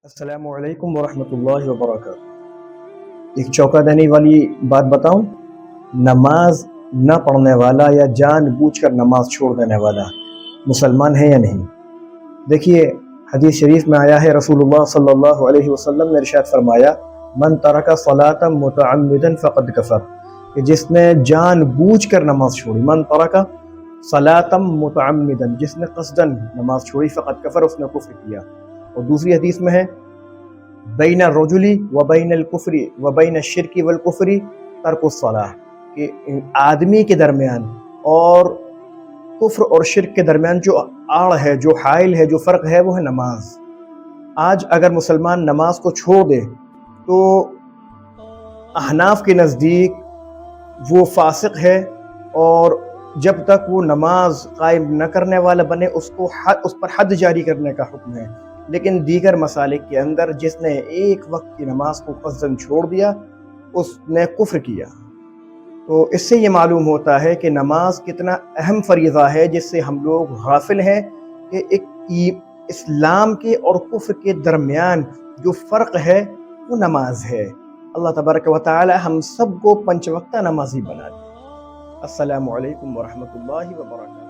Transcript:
السلام علیکم ورحمۃ اللہ وبرکاتہ۔ ایک چونکا دینے والی بات بتاؤں، نماز نہ پڑھنے والا یا جان بوجھ کر نماز چھوڑ دینے والا مسلمان ہے یا نہیں؟ دیکھیے، حدیث شریف میں آیا ہے، رسول اللہ صلی اللہ علیہ وسلم نے ارشاد فرمایا، من ترک صلاۃ متعمدا فقد کفر، کہ جس نے جان بوجھ کر نماز چھوڑی، من ترک صلاۃ متعمدا، جس نے قصدن نماز چھوڑی، فقد کفر، اس نے کفر کیا۔ اور دوسری حدیث میں ہے، بین الرجل و بین الکفر و بین الشرک والکفر ترک الصلاۃ، کہ آدمی کے درمیان اور کفر اور شرک کے درمیان جو آڑ ہے، جو حائل ہے، جو فرق ہے، وہ ہے نماز۔ آج اگر مسلمان نماز کو چھوڑ دے تو احناف کے نزدیک وہ فاسق ہے، اور جب تک وہ نماز قائم نہ کرنے والا بنے اس پر حد جاری کرنے کا حکم ہے۔ لیکن دیگر مسالک کے اندر جس نے ایک وقت کی نماز کو قصداً چھوڑ دیا، اس نے کفر کیا۔ تو اس سے یہ معلوم ہوتا ہے کہ نماز کتنا اہم فریضہ ہے، جس سے ہم لوگ غافل ہیں کہ ایک اسلام کے اور کفر کے درمیان جو فرق ہے وہ نماز ہے۔ اللہ تبارک و تعالی ہم سب کو 5 وقتہ نمازی بنا دے۔ السلام علیکم ورحمۃ اللہ وبرکاتہ۔